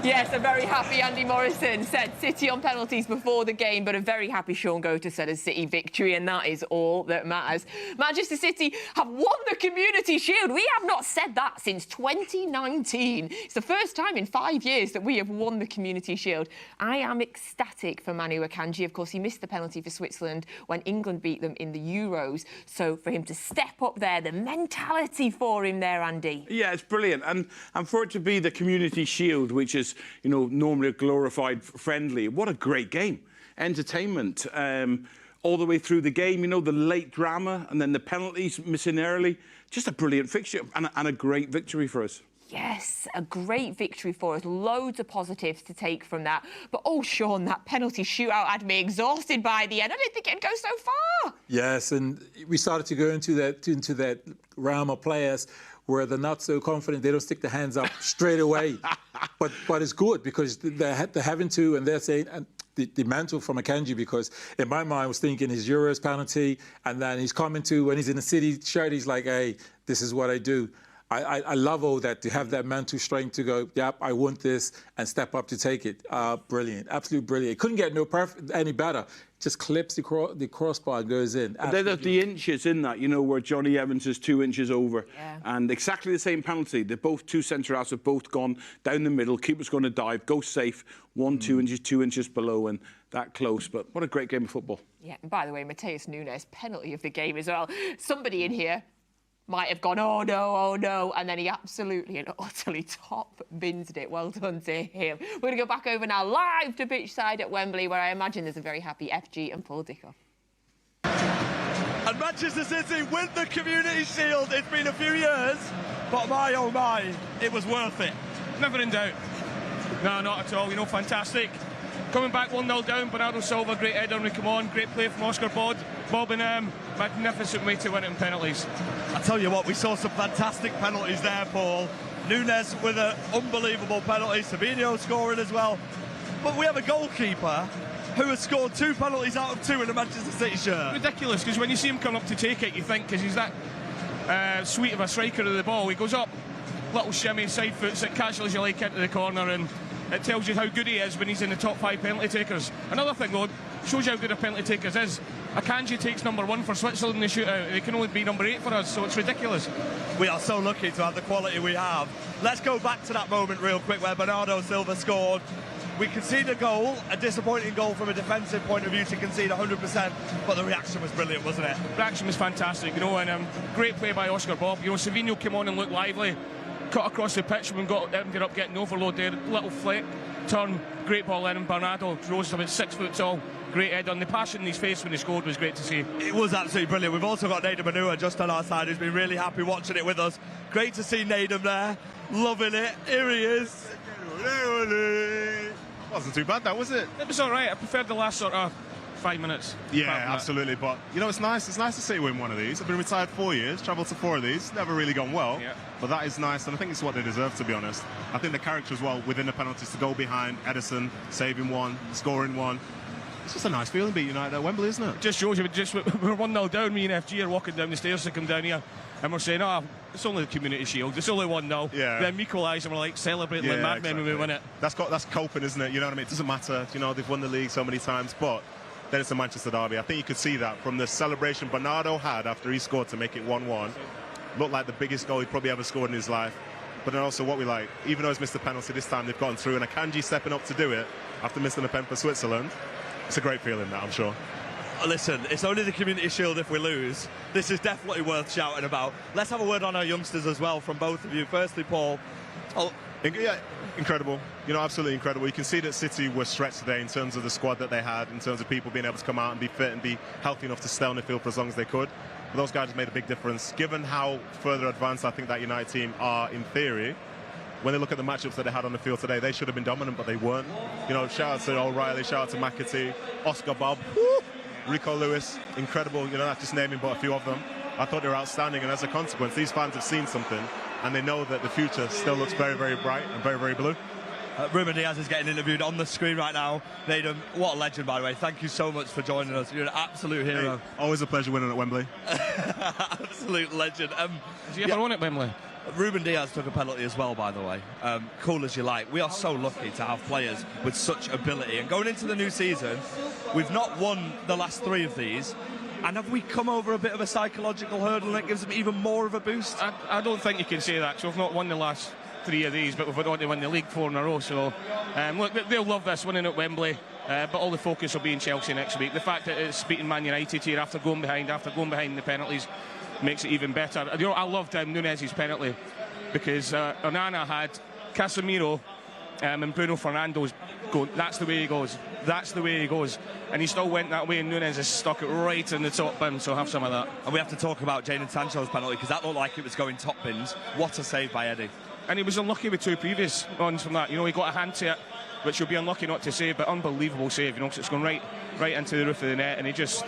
Yes, a very happy Andy Morrison said City on penalties before the game, but a very happy Shaun said a City victory, and that is all that matters. Manchester City have won the Community Shield. We have not said that since 2019. It's the first time in 5 years that we have won the Community Shield. I am ecstatic for Manuel Akanji. Of course, he missed the penalty for Switzerland when England beat them in the Euros. So for him to step up there, the mentality for him there, Andy. Yeah, it's brilliant. And for it to be the Community Shield, which is, you know, normally a glorified friendly, what a great game. Entertainment all the way through the game, you know, the late drama and then the penalties missing early. Just a brilliant fixture and a great victory for us. Yes, a great victory for us. Loads of positives to take from that. But, oh, Shaun, that penalty shootout had me exhausted by the end. I didn't think it'd go so far. Yes, and we started to go into that realm of players where they're not so confident, they don't stick their hands up straight away. But it's good because they're having to, and they're saying... And the mantle from Akanji, because in my mind I was thinking his Euros penalty, and then he's coming to, when he's in the City shirt, he's like, hey, this is what I do. I love all that, to have that mental strength to go, yep, I want this, and step up to take it. Brilliant, absolute brilliant. It couldn't get any better. Just clips the crossbar and goes in. They're the inches in that, you know, where Johnny Evans is 2 inches over. Yeah. And exactly the same penalty. They're both two centre-halves have both gone down the middle. Keeper's going to dive, go safe, 1, 2 inches, 2 inches below, and that close. But what a great game of football. Yeah, and by the way, Mateus Nunes, penalty of the game as well. Somebody in here might have gone, oh no, and then he absolutely and utterly top binsed it. Well done to him. We're going to go back over now live to Beachside at Wembley, where I imagine there's a very happy FG and Paul Dickov. And Manchester City win the Community Shield. It's been a few years, but my oh my, it was worth it. Never in doubt. No, not at all. You know, fantastic. Coming back 1-0 down, Bernardo, Silva, great header when we come on, great play from Oscar Bob, and magnificent way to win it in penalties. I tell you what, we saw some fantastic penalties there, Paul. Nunes with an unbelievable penalty, Savinho scoring as well. But we have a goalkeeper who has scored 2 penalties out of 2 in a Manchester City shirt. Ridiculous, because when you see him come up to take it, you think, because he's that sweet of a striker of the ball, he goes up, little shimmy, side foots it casual as you like into the corner, and it tells you how good he is when he's in the top 5 penalty takers. Another thing, though, shows you how good a penalty takers is. Akanji takes #1 for Switzerland in the shootout. He can only be #8 for us, so it's ridiculous. We are so lucky to have the quality we have. Let's go back to that moment real quick where Bernardo Silva scored. We conceded a goal, a disappointing goal from a defensive point of view to concede 100%, but the reaction was brilliant, wasn't it? The reaction was fantastic, you know, and great play by Oscar Bob. You know, Savinho came on and looked lively, cut across the pitch and ended up getting overload there. Little flick, turn, great ball in, and Bernardo rose about 6 foot tall. Great head on. The passion in his face when he scored was great to see. It was absolutely brilliant. We've also got Nadim Manua just on our side, who's been really happy watching it with us. Great to see Nadim there, loving it. Here he is. Wasn't too bad, that was it? It was all right. I preferred the last sort of 5 minutes. Yeah, absolutely. But you know, it's nice. It's nice to see you win one of these. I've been retired 4 years, travelled to 4 of these, never really gone well. Yeah. But that is nice, and I think it's what they deserve, to be honest. I think the character as well within the penalties to go behind Edison, saving one, scoring one. It's just a nice feeling beating United at Wembley, isn't it? Just shows you, we're 1-0 down. Me and FG are walking down the stairs to come down here, and we're saying, oh, it's only the Community Shield. It's only 1-0. Yeah. Then we equalise and we're like celebrating like madmen when we win it. That's coping, isn't it? You know what I mean? It doesn't matter. You know, they've won the league so many times, but then it's a Manchester derby. I think you could see that from the celebration Bernardo had after he scored to make it 1-1. Looked like the biggest goal he'd probably ever scored in his life. But then also what we like, even though he's missed the penalty this time, they've gone through, and Akanji stepping up to do it after missing a pen for Switzerland. It's a great feeling, that, I'm sure. Listen, it's only the Community Shield if we lose. This is definitely worth shouting about. Let's have a word on our youngsters as well from both of you. Firstly, Paul. Yeah, incredible. You know, absolutely incredible. You can see that City were stretched today in terms of the squad that they had, in terms of people being able to come out and be fit and be healthy enough to stay on the field for as long as they could. But those guys have made a big difference. Given how further advanced I think that United team are in theory, when they look at the matchups that they had on the field today, they should have been dominant, but they weren't. You know, shout out to O'Reilly, shout out to McAtee, Oscar Bob, Rico Lewis, incredible. You know, that's just naming but a few of them. I thought they were outstanding, and as a consequence, these fans have seen something, and they know that the future still looks very, very bright and very, very blue. Ruben Diaz is getting interviewed on the screen right now. Nadim, what a legend, by the way. Thank you so much for joining us. You're an absolute hero. Hey, always a pleasure winning at Wembley. Absolute legend. Did you ever won at Wembley? Ruben Diaz took a penalty as well, by the way. Cool as you like. We are so lucky to have players with such ability. And going into the new season, we've not won the last 3 of these. And have we come over a bit of a psychological hurdle that gives them even more of a boost? I don't think you can say that. So we've not won the last 3 of these, but we've went on to win the league 4 in a row. So look, they'll love this, winning at Wembley. But all the focus will be in Chelsea next week. The fact that it's beating Man United here after going behind the penalties makes it even better. You know, I loved Nunez's penalty because Onana had Casemiro and Bruno Fernando's going. That's the way he goes. That's the way he goes. And he still went that way, and Nunez has stuck it right in the top bin, so have some of that. And we have to talk about Jadon Sancho's penalty because that looked like it was going top bins. What a save by Eddie. And he was unlucky with 2 previous ones from that. You know, he got a hand to it, which he'll be unlucky not to save, but unbelievable save, you know, because it's gone right into the roof of the net, and he just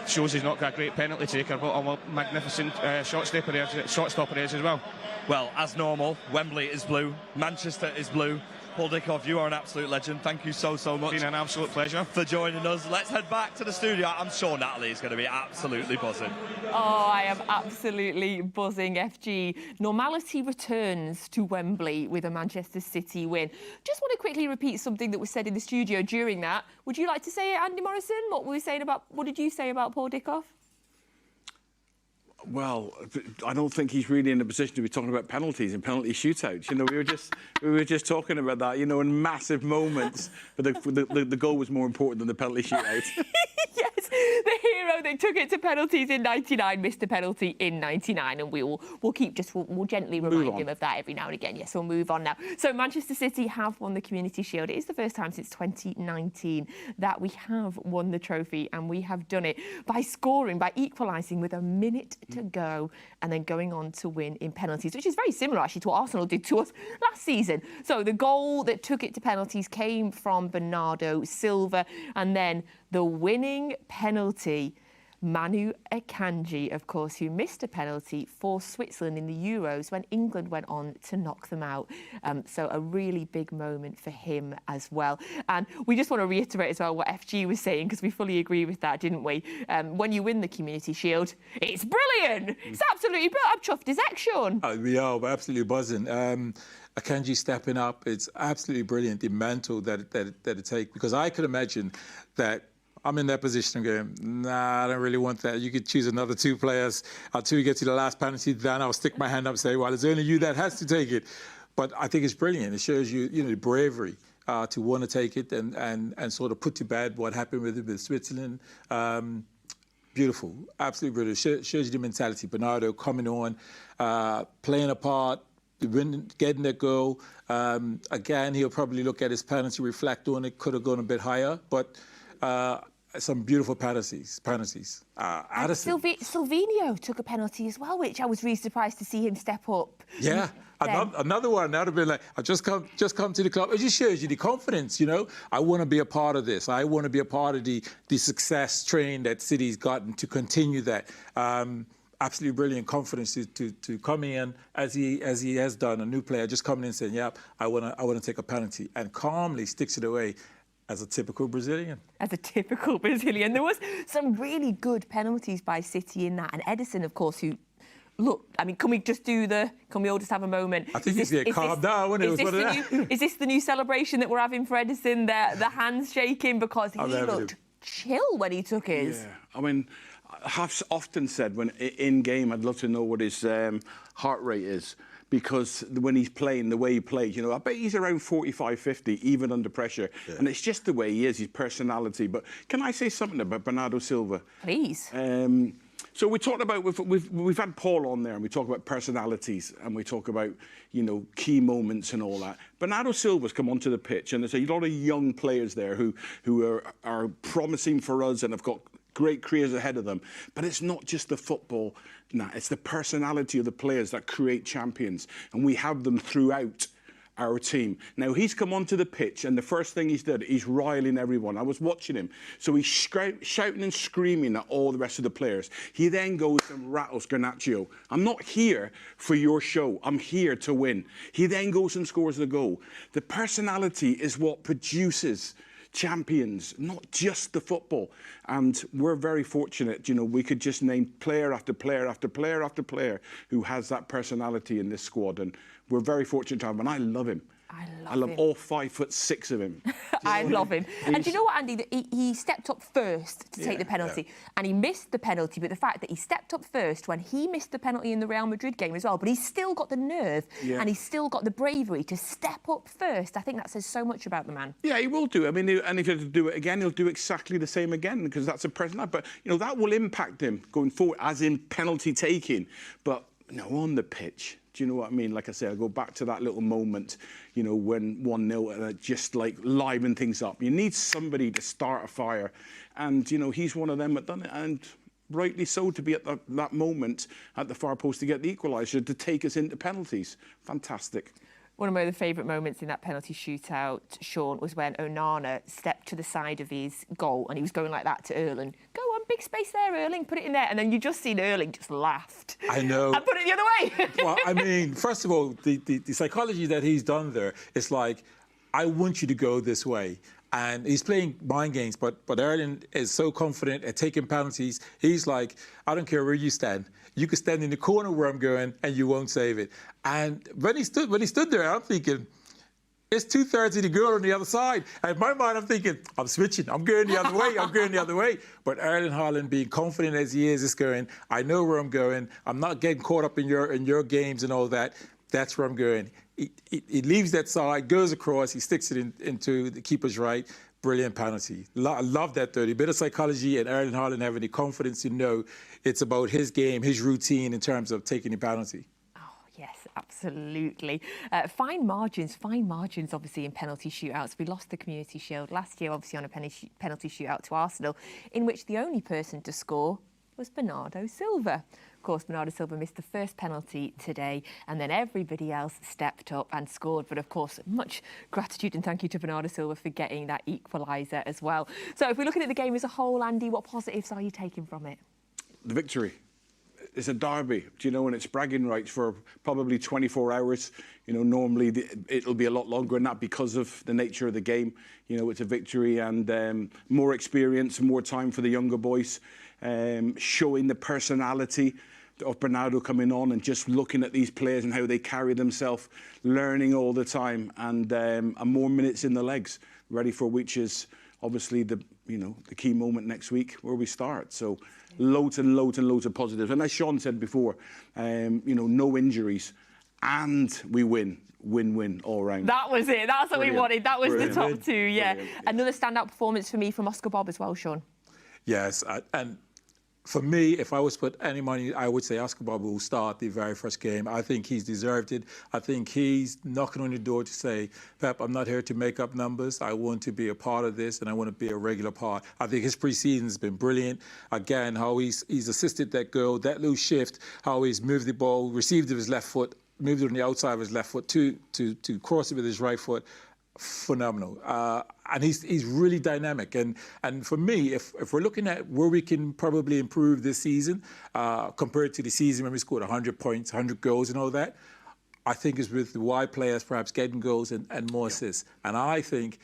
shows he's not got a great penalty taker, but a magnificent shot stopper there as well. Well, as normal, Wembley is blue, Manchester is blue. Paul Dickov, you are an absolute legend. Thank you so much. Been an absolute pleasure for joining us. Let's head back to the studio. I'm sure Natalie is going to be absolutely buzzing. Oh, I am absolutely buzzing, FG. Normality returns to Wembley with a Manchester City win. Just want to quickly repeat something that was said in the studio during that. Would you like to say it, Andy Morrison? What did you say about Paul Dickov? Well, I don't think he's really in a position to be talking about penalties and penalty shootouts. You know, we were just talking about that. You know, in massive moments, but the goal was more important than the penalty shootout. Yes, the hero that took it to penalties in '99 missed a penalty in '99, and we'll gently remind him of that every now and again. Yes, we'll move on now. So Manchester City have won the Community Shield. It is the first time since 2019 that we have won the trophy, and we have done it by equalising with a minute to go and then going on to win in penalties, which is very similar actually to what Arsenal did to us last season. So the goal that took it to penalties came from Bernardo, Silva, and then the winning penalty, Manuel Akanji, of course, who missed a penalty for Switzerland in the Euros when England went on to knock them out. So a really big moment for him as well. And we just want to reiterate as well what FG was saying, because we fully agree with that, didn't we? When you win the Community Shield, it's brilliant. It's absolutely brilliant. I'm chuffed as heck, Shaun. We are. We're absolutely buzzing. Akanji stepping up. It's absolutely brilliant, the mantle that it takes. Because I could imagine that I'm in that position and going, nah, I don't really want that. You could choose another 2 players until you get to the last penalty. Then I'll stick my hand up and say, well, it's only you that has to take it. But I think it's brilliant. It shows you, the bravery to want to take it and sort of put to bed what happened with Switzerland. Beautiful, absolutely brilliant. Shows you the mentality. Bernardo coming on, playing a part, getting that goal. Again, he'll probably look at his penalty, reflect on it, could have gone a bit higher, but some beautiful penalties. Addison. Silvinho took a penalty as well, which I was really surprised to see him step up. Yeah, another one. That would have been like, I just come to the club. It just shows you the confidence, I want to be a part of this. I want to be a part of the success train that City's gotten to continue that. Absolutely brilliant confidence to come in as he has done. A new player just coming in saying, "Yep, I want to take a penalty," and calmly sticks it away. As a typical Brazilian. There was some really good penalties by City in that. And Edison, of course, who... Look, I mean, can we all just have a moment? I think he's calm down. Is this the new celebration that we're having for Edison? The hands shaking because he looked chill when he took his. Yeah, I mean, I have often said when in game, I'd love to know what his heart rate is. Because when he's playing, the way he plays, I bet he's around 45, 50, even under pressure. Yeah. And it's just the way he is, his personality. But can I say something about Bernardo Silva? Please. So we talked about, we've had Paul on there, and we talk about personalities, and we talk about, key moments and all that. Bernardo Silva's come onto the pitch, and there's a lot of young players there who are promising for us and have got great careers ahead of them. But it's not just the football. It's the personality of the players that create champions, and we have them throughout our team. Now, he's come onto the pitch, and the first thing he's done, he's riling everyone. I was watching him. So he's shouting and screaming at all the rest of the players. He then goes and rattles Garnacho. I'm not here for your show. I'm here to win. He then goes and scores the goal. The personality is what produces champions, not just the football. And we're very fortunate, you know, we could just name player after player after player after player who has that personality in this squad. And we're very fortunate to have him, and I love him. I love him. all 5'6" of him. I love him. And do you know what, Andy? He stepped up first to take the penalty, and he missed the penalty. But the fact that he stepped up first when he missed the penalty in the Real Madrid game as well, but he's still got the nerve and he's still got the bravery to step up first. I think that says so much about the man. Yeah, he will do. I mean, and if he has to do it again, he'll do exactly the same again, because that's a present. But, you know, that will impact him going forward, as in penalty taking. But, you know, on the pitch, do you know what I mean? Like I said, I go back to that little moment, you know, when 1-0, just like liven things up. You need somebody to start a fire. And, you know, he's one of them that done it. And rightly so, to be at that moment at the far post to get the equaliser, to take us into penalties. Fantastic. One of my other favourite moments in that penalty shootout, Shaun, was when Onana stepped to the side of his goal and he was going like that to Erling. Go on, big space there, Erling, put it in there. And then you just seen Erling just laughed. I know. And put it the other way. Well, I mean, first of all, the psychology that he's done there, it's like, I want you to go this way. And he's playing mind games, but Erling is so confident at taking penalties. He's like, I don't care where you stand. You can stand in the corner where I'm going and you won't save it. And when he stood there, I'm thinking, it's 2/3 of the goal on the other side. And in my mind, I'm thinking, I'm switching. I'm going the other way. I'm going the other way. But Erling Haaland, being confident as he is going, I know where I'm going. I'm not getting caught up in your games and all that. That's where I'm going. He leaves that side, goes across, he sticks it into the keeper's right. Brilliant penalty. I love that dirty bit of psychology, and Erling Haaland having the confidence to know it's about his game, his routine in terms of taking the penalty. Yes, absolutely. Fine margins, obviously, in penalty shootouts. We lost the Community Shield last year, obviously, on a penalty shootout to Arsenal, in which the only person to score was Bernardo Silva. Of course, Bernardo Silva missed the first penalty today, and then everybody else stepped up and scored. But of course, much gratitude and thank you to Bernardo Silva for getting that equaliser as well. So if we're looking at the game as a whole, Andy, what positives are you taking from it? The victory. It's a derby, do you know, and it's bragging rights for probably 24 hours. You know, normally it'll be a lot longer than that because of the nature of the game. You know, it's a victory and more experience, more time for the younger boys, showing the personality of Bernardo coming on and just looking at these players and how they carry themselves, learning all the time, and more minutes in the legs, ready for which is obviously the key moment next week where we start. So loads and loads and loads of positives. And as Shaun said before, no injuries, and we win all round. That was it. That's what we wanted. That was the top two. Yeah. Brilliant. Another standout performance for me from Oscar Bob as well, Shaun. Yes, and for me, if I was to put any money, I would say Oscar Bob will start the very first game. I think he's deserved it. I think he's knocking on your door to say, Pep, I'm not here to make up numbers. I want to be a part of this, and I want to be a regular part. I think his pre-season has been brilliant. Again, how he's assisted that goal, that loose shift, how he's moved the ball, received it with his left foot, moved it on the outside of his left foot to cross it with his right foot. Phenomenal. And he's really dynamic. And for me, if we're looking at where we can probably improve this season compared to the season when we scored 100 points, 100 goals and all that, I think it's with the wide players perhaps getting goals and more assists. And I think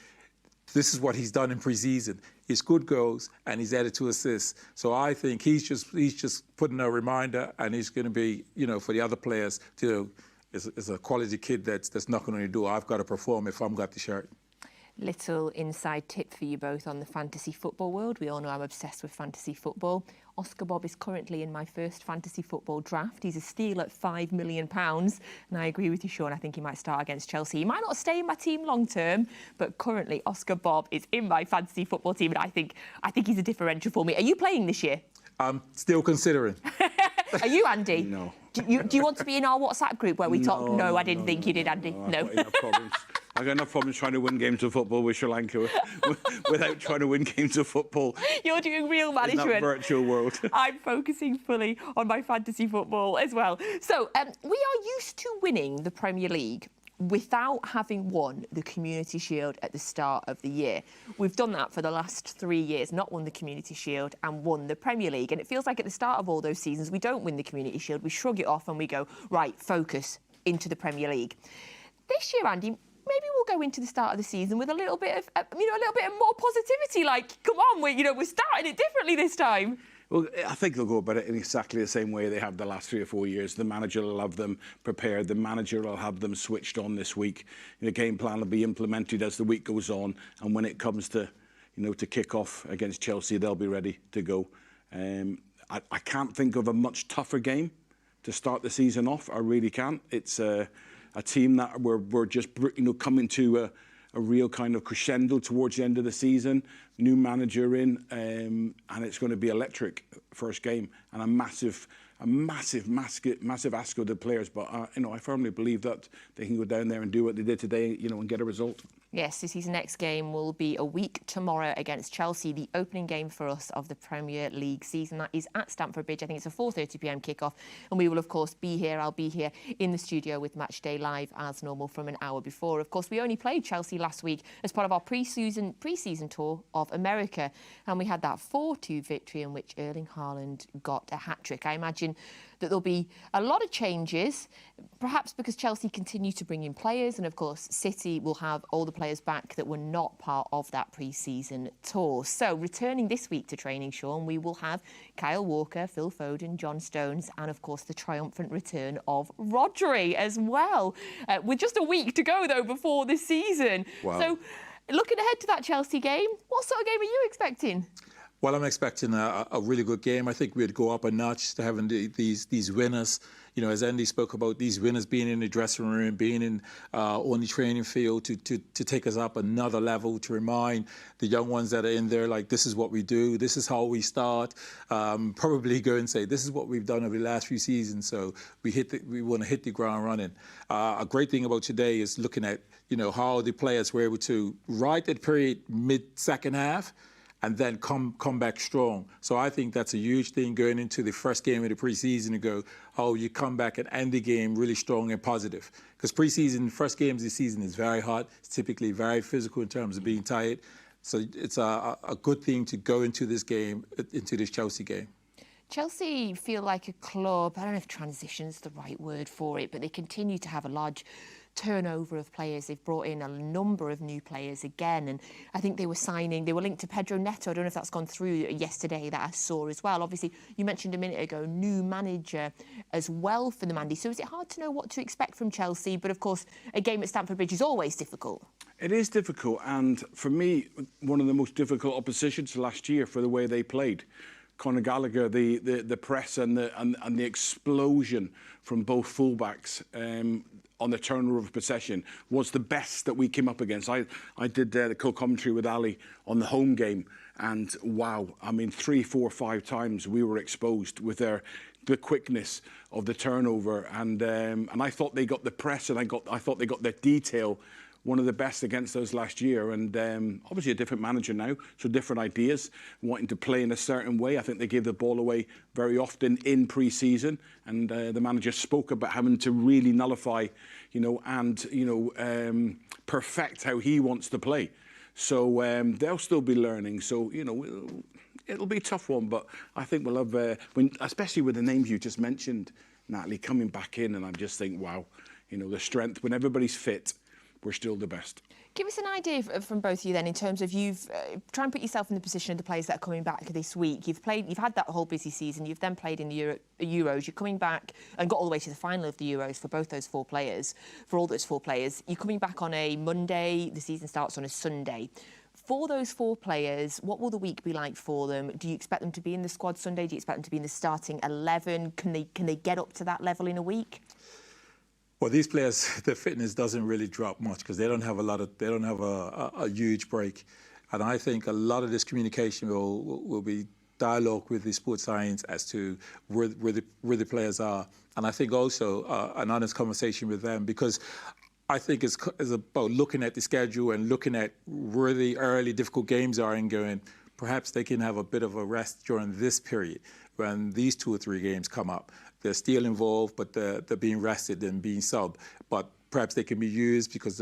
this is what he's done in pre-season. He's good goals and he's added 2 assists. So I think he's just putting a reminder, and he's going to be, for the other players to is a quality kid that's knocking on your door. I've got to perform if I've got the shirt. Little inside tip for you both on the fantasy football world. We all know I'm obsessed with fantasy football. Oscar Bob is currently in my first fantasy football draft. He's a steal at £5 million. And I agree with you, Shaun. I think he might start against Chelsea. He might not stay in my team long term, but currently Oscar Bob is in my fantasy football team. And I think he's a differential for me. Are you playing this year? I'm still considering. Are you, Andy? No. Do you want to be in our WhatsApp group where we talk? No, I didn't think you did, Andy. No. I've got enough problems trying to win games of football with Sri Lanka without trying to win games of football. You're doing real management. In that virtual world. I'm focusing fully on my fantasy football as well. So we are used to winning the Premier League without having won the Community Shield at the start of the year. We've done that for the last 3 years, not won the Community Shield and won the Premier League. And it feels like at the start of all those seasons, we don't win the Community Shield, we shrug it off and we go, right, focus into the Premier League. This year, Andy, maybe we'll go into the start of the season with a little bit of, a little bit of more positivity. Like, come on, we're starting it differently this time. Well, I think they'll go about it in exactly the same way they have the last 3 or 4 years. The manager will have them prepared. The manager will have them switched on this week. The game plan will be implemented as the week goes on. And when it comes to, to kick off against Chelsea, they'll be ready to go. I can't think of a much tougher game to start the season off. I really can't. It's a team that we're just, coming to a real kind of crescendo towards the end of the season. New manager in, and it's going to be electric first game, and a massive ask of the players. But I firmly believe that they can go down there and do what they did today, and get a result. Yes, this season's next game will be a week tomorrow against Chelsea, the opening game for us of the Premier League season. That is at Stamford Bridge. I think it's a 4:30 p.m. kickoff, and we will, of course, be here. I'll be here in the studio with Matchday Live as normal from an hour before. Of course, we only played Chelsea last week as part of our pre-season tour of America, and we had that 4-2 victory in which Erling Haaland got a hat-trick. I imagine that there'll be a lot of changes, perhaps because Chelsea continue to bring in players, and of course City will have all the players back that were not part of that pre-season tour. So returning this week to training, Shaun, we will have Kyle Walker, Phil Foden, John Stones, and of course the triumphant return of Rodri as well. With just a week to go though before this season. Wow. So looking ahead to that Chelsea game, what sort of game are you expecting? Well, I'm expecting a really good game. I think we'd go up a notch to having these winners. As Andy spoke about, these winners being in the dressing room, being in on the training field to take us up another level, to remind the young ones that are in there, like, this is what we do, this is how we start. Probably go and say, this is what we've done over the last few seasons. So we want to hit the ground running. A great thing about today is looking at, how the players were able to ride that period mid-second half, and then come back strong. So I think that's a huge thing going into the first game of the preseason, to go, how you come back and end the game really strong and positive. Because preseason, first games of the season is very hot. It's typically very physical in terms of being tired. So it's a good thing to go into this game, into this Chelsea game. Chelsea feel like a club, I don't know if transition's the right word for it, but they continue to have a large turnover of players. They've brought in a number of new players again, and I think they were linked to Pedro Neto. I don't know if that's gone through yesterday, that I saw as well. Obviously, you mentioned a minute ago, new manager as well for them, Andy. So is it hard to know what to expect from Chelsea? But of course, a game at Stamford Bridge is always difficult. It is difficult, and for me, one of the most difficult oppositions last year for the way they played. Conor Gallagher, the press and the explosion from both fullbacks on the turnover of possession was the best that we came up against. I did the co-commentary with Ali on the home game, and wow, 3, 4, 5 times we were exposed with the quickness of the turnover, and I thought they got the press, and I thought they got the detail. One of the best against us last year, and obviously a different manager now, so different ideas, wanting to play in a certain way. I think they gave the ball away very often in pre-season, and the manager spoke about having to really nullify, and perfect how he wants to play. So they'll still be learning. So it'll be a tough one, but I think we'll have, especially with the names you just mentioned, Natalie, coming back in, and I just think, wow, the strength when everybody's fit. We're still the best. Give us an idea from both of you then, in terms of try and put yourself in the position of the players that are coming back this week. You've had that whole busy season. You've then played in the Euros. You're coming back and got all the way to the final of the Euros for both those 4 players. For all those 4 players, you're coming back on a Monday. The season starts on a Sunday. For those 4 players, what will the week be like for them? Do you expect them to be in the squad Sunday? Do you expect them to be in the starting 11? Can they get up to that level in a week? Well, these players, their fitness doesn't really drop much because they don't have a huge break, and I think a lot of this communication will be dialogue with the sports science as to where the players are, and I think also an honest conversation with them, because I think it's about looking at the schedule and looking at where the early difficult games are and going, perhaps they can have a bit of a rest during this period when these 2 or 3 games come up. They're still involved, but they're being rested and being sub. But perhaps they can be used because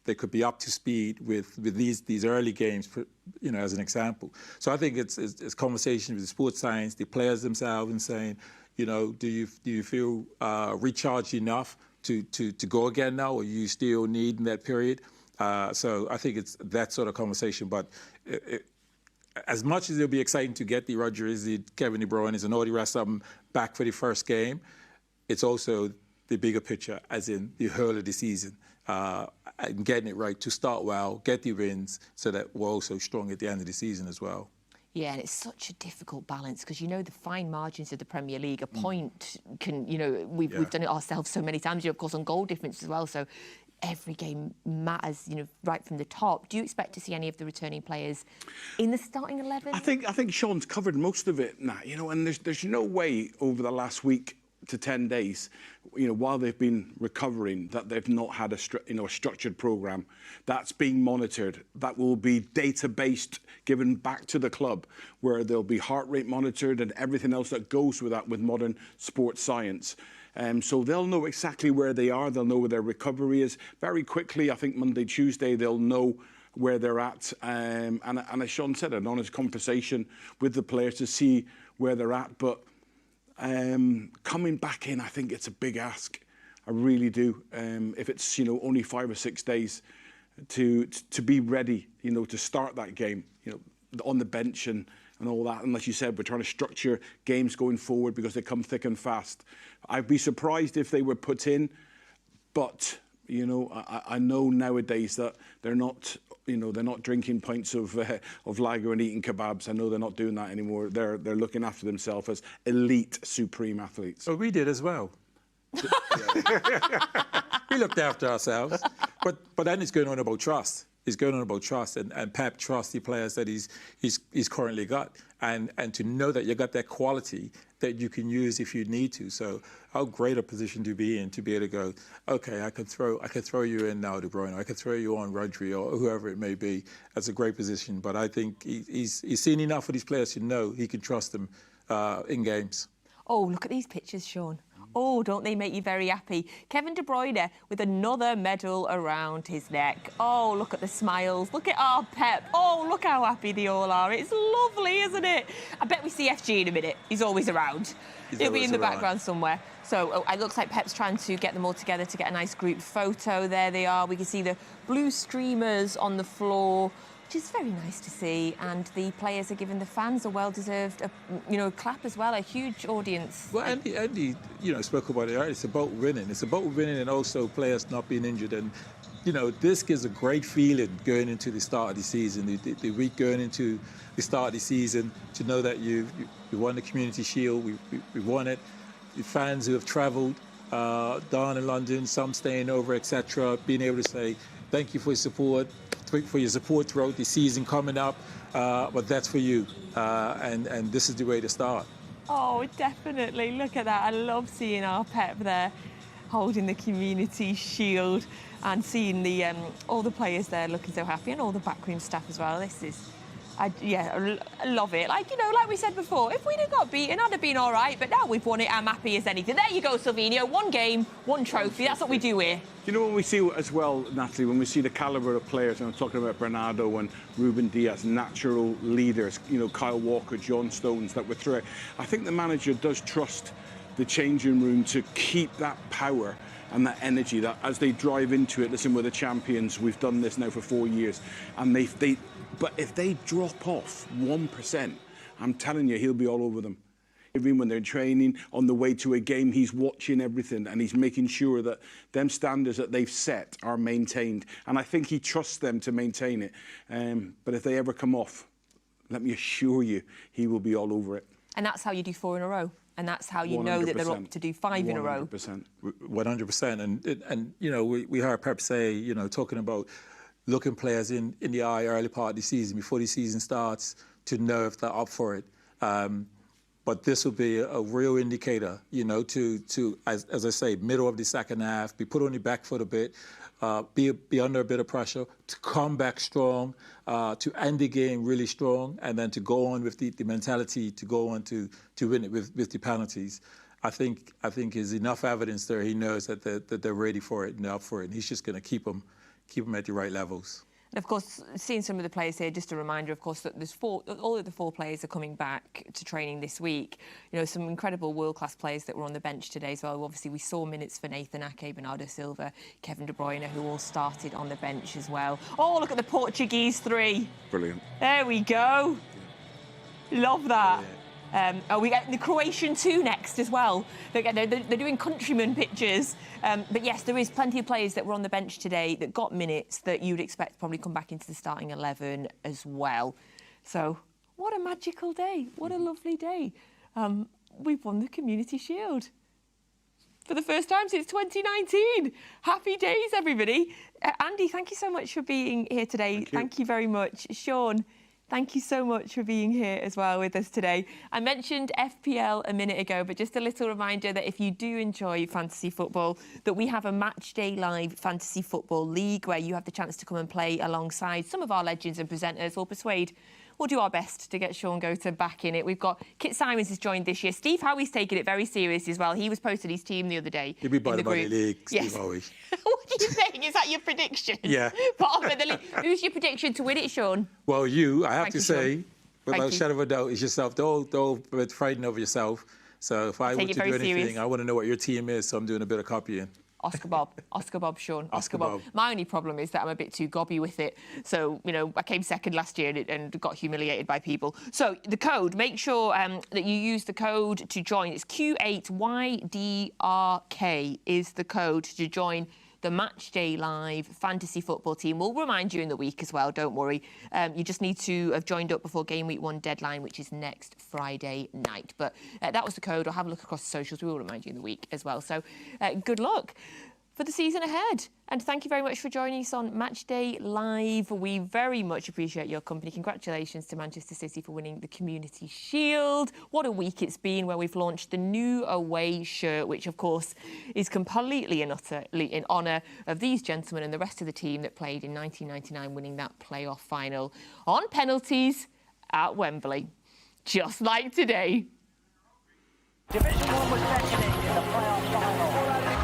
they could be up to speed with these early games, as an example. So I think it's conversation with the sports science, the players themselves, and saying, do you feel recharged enough to go again now, or you still need in that period? So I think it's that sort of conversation. But as much as it'll be exciting to get the Rodgers, the Kevin De Bruyne, and all the rest of them back for the first game, it's also the bigger picture, as in the whole of the season, and getting it right to start well, get the wins, so that we're also strong at the end of the season as well. Yeah, and it's such a difficult balance because, you know, the fine margins of the Premier League, a point can, you know, we've done it ourselves so many times, you know, of course, on goal difference as well. So every game matters, you know, right from the top. Do you expect to see any of the returning players in the starting 11? I think Shaun's covered most of it, Nat, you know, and there's no way over the last week to 10 days, you know, while they've been recovering, that they've not had a structured programme that's being monitored, that will be data-based, given back to the club, where there'll be heart rate monitored and everything else that goes with that with modern sports science. So they'll know exactly where they are. They'll know where their recovery is. Very quickly, I think Monday, Tuesday, they'll know where they're at. And as Shaun said, an honest conversation with the players to see where they're at. But coming back in, I think it's a big ask. I really do. If it's, you know, only 5 or 6 days to be ready, you know, to start that game, you know, on the bench and all that. And like you said, we're trying to structure games going forward because they come thick and fast. I'd be surprised if they were put in, but, you know, I know nowadays that they're not, you know, they're not drinking pints of lager and eating kebabs. I know they're not doing that anymore. They're looking after themselves as elite, supreme athletes. Oh, we did as well. We looked after ourselves. But then it's going on about trust. It's going on about trust, and Pep trusts the players that he's currently got, and to know that you got that quality that you can use if you need to. So how great a position to be in, to be able to go, okay, I can throw you in now, De Bruyne, I can throw you on Rodri or whoever it may be. That's a great position. But I think he's seen enough of these players to know he can trust them in games. Oh, look at these pictures, Shaun. Oh, don't they make you very happy? Kevin De Bruyne with another medal around his neck. Oh, look at the smiles. Look at our Pep. Oh, look how happy they all are. It's lovely, isn't it? I bet we see FG in a minute. He's always around. He'll be in the background somewhere. So it looks like Pep's trying to get them all together to get a nice group photo. There they are. We can see the blue streamers on the floor, which is very nice to see, and the players are giving the fans a well-deserved, clap as well. A huge audience. Well, Andy, you know, spoke about it earlier. It's about winning. It's about winning, and also players not being injured. And you know, this gives a great feeling going into the start of the season. The week going into the start of the season, to know that you won the Community Shield. We won it. The fans who have travelled down in London, some staying over, etc., being able to say thank you for your support. For your support throughout the season coming up, but that's for you, and this is the way to start. Oh, definitely. Look at that. I love seeing our Pep there holding the Community Shield and seeing the all the players there looking so happy, and all the backroom staff as well. This is, I love it. Like, you know, like we said before, if we'd have got beaten, I'd have been all right, but now we've won it, I'm happy as anything. There you go, Silvino. One game, one trophy. That's what we do here. You know, when we see as well, Natalie, when we see the calibre of players, and I'm talking about Bernardo and Ruben Diaz, natural leaders, you know, Kyle Walker, John Stones that were through it, I think the manager does trust the changing room to keep that power and that energy, that as they drive into it, listen, we're the champions, we've done this now for 4 years, and but if they drop off 1%, I'm telling you, he'll be all over them. Even when they're training, on the way to a game, he's watching everything and he's making sure that them standards that they've set are maintained. And I think he trusts them to maintain it. But if they ever come off, let me assure you, he will be all over it. And that's how you do 4 in a row. And that's how you know that they're up to do 5 in a row. 100%. And you know, we heard Pep say, you know, talking about looking players in the eye early part of the season, before the season starts, to know if they're up for it. But this will be a real indicator, you know, to as I say, middle of the second half, be put on your back foot a bit, be under a bit of pressure, to come back strong, to end the game really strong, and then to go on with the mentality to go on to win it with the penalties. I think is enough evidence there. He knows that they're ready for it and they're up for it, and he's just going to keep them at the right levels. Of course, seeing some of the players here, just a reminder, of course, that all of the 4 players are coming back to training this week. You know, some incredible world-class players that were on the bench today as well. Obviously, we saw minutes for Nathan Ake, Bernardo Silva, Kevin De Bruyne, who all started on the bench as well. Oh, look at the Portuguese 3. Brilliant. There we go. Love that. We get the Croatian 2 next as well. They're doing countryman pictures. But yes, there is plenty of players that were on the bench today that got minutes that you'd expect probably come back into the starting 11 as well. So what a magical day. What a lovely day. We've won the Community Shield for the first time since 2019. Happy days, everybody. Andy, thank you so much for being here today. Thank you very much. Shaun, thank you so much for being here as well with us today. I mentioned FPL a minute ago, but just a little reminder that if you do enjoy fantasy football, that we have a Match Day Live Fantasy Football League where you have the chance to come and play alongside some of our legends and presenters. We'll do our best to get Shaun Goater back in it. We've got Kit Simons has joined this year. Steve Howie's taken it very seriously as well. He was posted his team the other day. He'll be part of the league, yes. Steve Howie. What are you saying? Is that your prediction? Yeah. Part of the league. Who's your prediction to win it, Shaun? Well, I have to say, without a shadow of a doubt, it's yourself. Don't be frightened of yourself. So if I were to do anything, I want to know what your team is, so I'm doing a bit of copying. Oscar Bob, Shaun. Oscar Bob. My only problem is that I'm a bit too gobby with it. So, you know, I came second last year and got humiliated by people. So the code, make sure that you use the code to join. It's Q8YDRK is the code to join the Match Day Live Fantasy Football team. We'll remind you in the week as well, don't worry. You just need to have joined up before Game Week 1 deadline, which is next Friday night. But that was the code. I'll have a look across the socials. We will remind you in the week as well. So good luck for the season ahead. And thank you very much for joining us on Match Day Live. We very much appreciate your company. Congratulations to Manchester City for winning the Community Shield. What a week it's been where we've launched the new away shirt, which of course is completely and utterly in honour of these gentlemen and the rest of the team that played in 1999, winning that playoff final on penalties at Wembley. Just like today. Division 1 was second in the playoff final.